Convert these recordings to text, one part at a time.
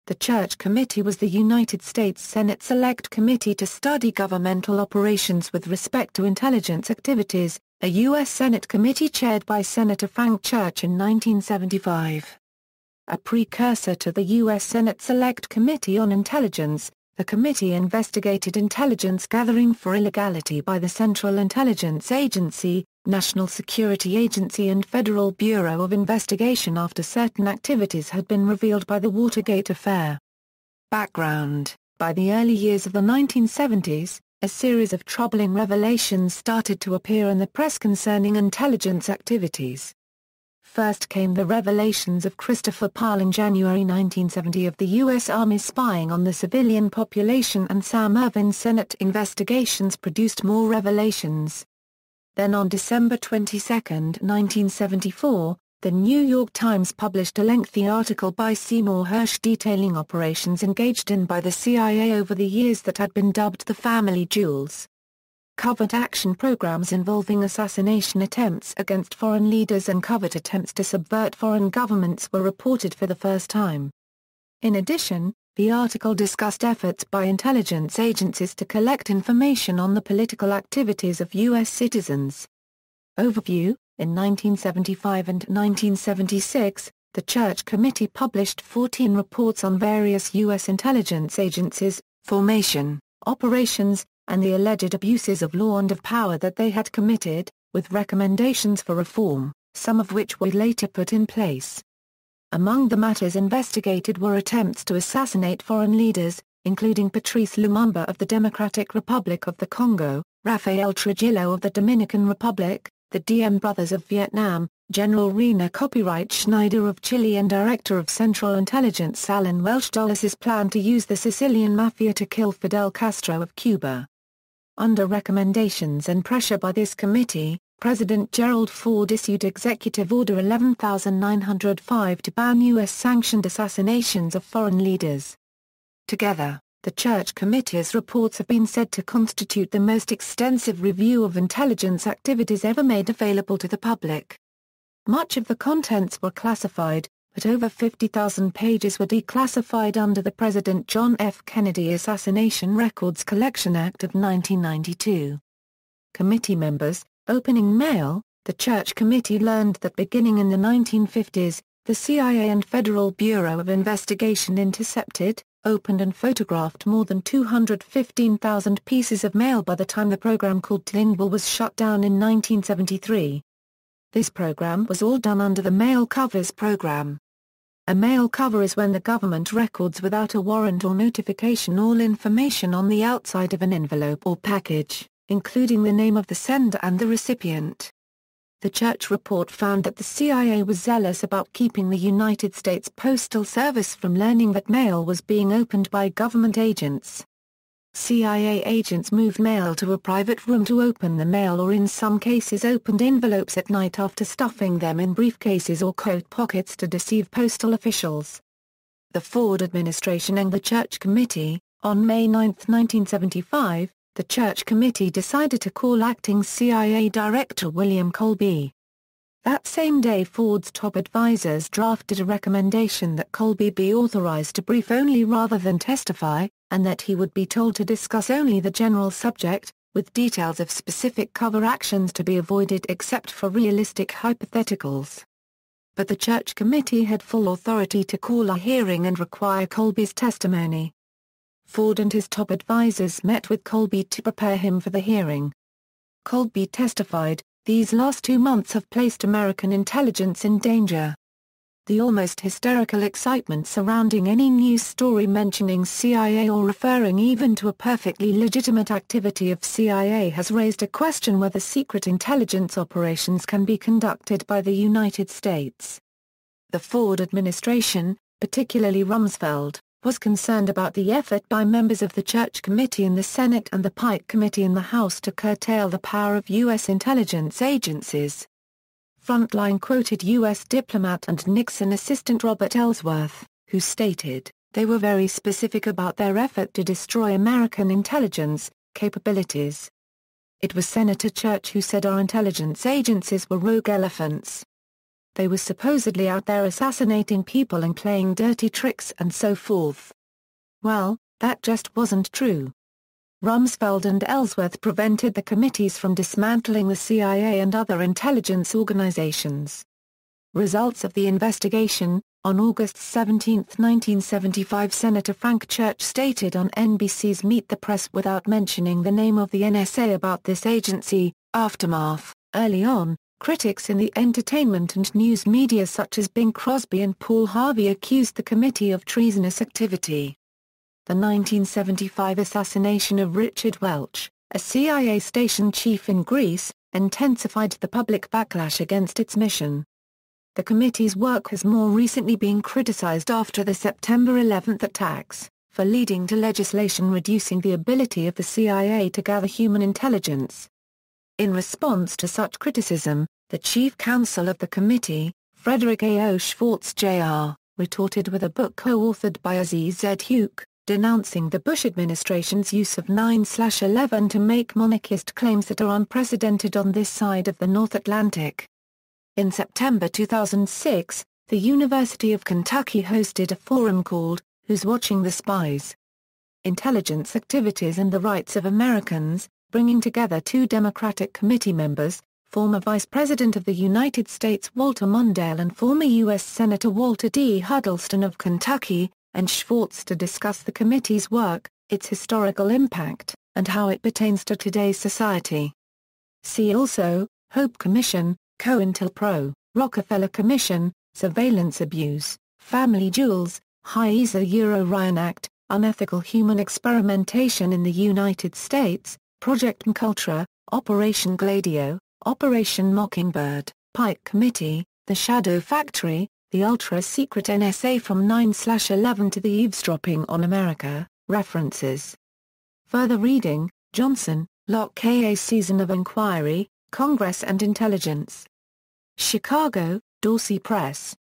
the Church Committee was the United States Senate Select Committee to study governmental operations with respect to intelligence activities, a U.S. Senate committee chaired by Senator Frank Church in 1975. A precursor to the U.S. Senate Select Committee on Intelligence, the committee investigated intelligence gathering for illegality by the Central Intelligence Agency, National Security Agency and Federal Bureau of Investigation after certain activities had been revealed by the Watergate affair. Background: by the early years of the 1970s, a series of troubling revelations started to appear in the press concerning intelligence activities. First came the revelations of Christopher Paul in January 1970 of the U.S. Army spying on the civilian population, and Sam Ervin's Senate investigations produced more revelations. Then on December 22, 1974, the New York Times published a lengthy article by Seymour Hersh detailing operations engaged in by the CIA over the years that had been dubbed the Family Jewels. Covert action programs involving assassination attempts against foreign leaders and covert attempts to subvert foreign governments were reported for the first time. In addition, the article discussed efforts by intelligence agencies to collect information on the political activities of U.S. citizens. Overview: in 1975 and 1976, the Church Committee published 14 reports on various U.S. intelligence agencies, formation, operations, and the alleged abuses of law and of power that they had committed, with recommendations for reform, some of which were later put in place. Among the matters investigated were attempts to assassinate foreign leaders, including Patrice Lumumba of the Democratic Republic of the Congo, Rafael Trujillo of the Dominican Republic, the Diem brothers of Vietnam, General René Copyright Schneider of Chile, and Director of Central Intelligence Alan Welsh Dulles' plan to use the Sicilian Mafia to kill Fidel Castro of Cuba. Under recommendations and pressure by this committee, President Gerald Ford issued Executive Order 11905 to ban U.S.-sanctioned assassinations of foreign leaders. Together, the Church Committee's reports have been said to constitute the most extensive review of intelligence activities ever made available to the public. Much of the contents were classified, but over 50,000 pages were declassified under the President John F. Kennedy Assassination Records Collection Act of 1992. Committee members: opening mail. The Church Committee learned that beginning in the 1950s, the CIA and Federal Bureau of Investigation intercepted, opened and photographed more than 215,000 pieces of mail by the time the program called Tlinball was shut down in 1973. This program was all done under the mail covers program. A mail cover is when the government records without a warrant or notification all information on the outside of an envelope or package, including the name of the sender and the recipient. The Church report found that the CIA was zealous about keeping the United States Postal Service from learning that mail was being opened by government agents. CIA agents moved mail to a private room to open the mail, or in some cases opened envelopes at night after stuffing them in briefcases or coat pockets to deceive postal officials. The Ford administration and the Church Committee. On May 9, 1975, the Church Committee decided to call acting CIA Director William Colby. That same day, Ford's top advisors drafted a recommendation that Colby be authorized to brief only rather than testify, and that he would be told to discuss only the general subject, with details of specific cover actions to be avoided except for realistic hypotheticals. But the Church Committee had full authority to call a hearing and require Colby's testimony. Ford and his top advisors met with Colby to prepare him for the hearing. Colby testified, "These last 2 months have placed American intelligence in danger." The almost hysterical excitement surrounding any news story mentioning CIA or referring even to a perfectly legitimate activity of CIA has raised a question whether secret intelligence operations can be conducted by the United States. The Ford administration, particularly Rumsfeld, was concerned about the effort by members of the Church Committee in the Senate and the Pike Committee in the House to curtail the power of U.S. intelligence agencies. Frontline quoted U.S. diplomat and Nixon assistant Robert Ellsworth, who stated, "They were very specific about their effort to destroy American intelligence capabilities." It was Senator Church who said our intelligence agencies were rogue elephants. they were supposedly out there assassinating people and playing dirty tricks and so forth. Well, that just wasn't true. Rumsfeld and Ellsworth prevented the committees from dismantling the CIA and other intelligence organizations. Results of the investigation: on August 17, 1975, Senator Frank Church stated on NBC's Meet the Press without mentioning the name of the NSA about this agency. Aftermath: early on, critics in the entertainment and news media such as Bing Crosby and Paul Harvey accused the committee of treasonous activity. The 1975 assassination of Richard Welch, a CIA station chief in Greece, intensified the public backlash against its mission. The committee's work has more recently been criticized after the September 11 attacks, for leading to legislation reducing the ability of the CIA to gather human intelligence. In response to such criticism, the chief counsel of the committee, Frederick A. O. Schwartz Jr., retorted with a book co-authored by Aziz Z. Houck, denouncing the Bush administration's use of 9/11 to make monarchist claims that are unprecedented on this side of the North Atlantic. In September 2006, the University of Kentucky hosted a forum called, Who's Watching the Spies? Intelligence Activities and the Rights of Americans, bringing together two Democratic committee members, former Vice President of the United States Walter Mondale and former U.S. Senator Walter D. Huddleston of Kentucky, and Schwartz to discuss the committee's work, its historical impact, and how it pertains to today's society. See also, Hope Commission, COINTELPRO, Rockefeller Commission, Surveillance Abuse, Family Jewels, Ryan Act, Unethical Human Experimentation in the United States, Project MKUltra, Operation Gladio, Operation Mockingbird, Pike Committee, The Shadow Factory, the ultra-secret NSA from 9/11 to the eavesdropping on America. References. Further reading: Johnson, Locke K. A Season of Inquiry, Congress and Intelligence. Chicago, Dorsey Press.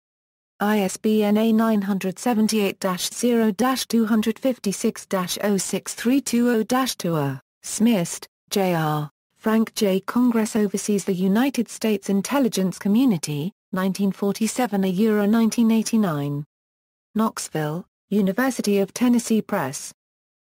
ISBN A978-0-256-06320-2. Smist, J.R., Frank J. Congress oversees the United States Intelligence Community, 1947–1989. Knoxville, University of Tennessee Press.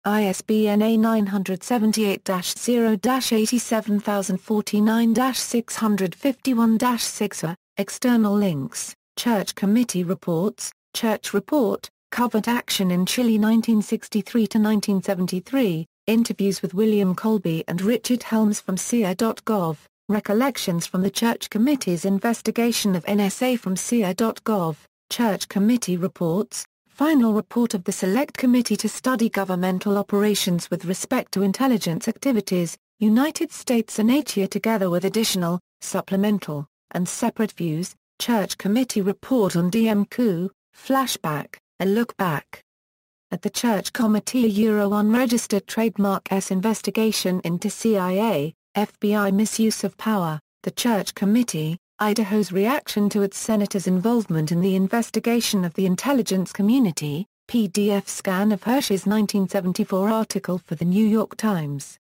ISBN A978-0-87049-651-6. External links: Church Committee Reports, Church Report, Covert Action in Chile 1963–1973, interviews with William Colby and Richard Helms from CIA.gov, Recollections from the Church Committee's investigation of NSA from CIA.gov, Church Committee Reports, Final Report of the Select Committee to Study Governmental Operations with respect to intelligence activities, United States Senator together with additional, supplemental, and separate views, Church Committee Report on DM Coup, Flashback, A Look Back at the Church Committee Unregistered Trademark S investigation into CIA, FBI misuse of power, the Church Committee, Idaho's reaction to its senators' involvement in the investigation of the intelligence community, PDF scan of Hersh's 1974 article for The New York Times.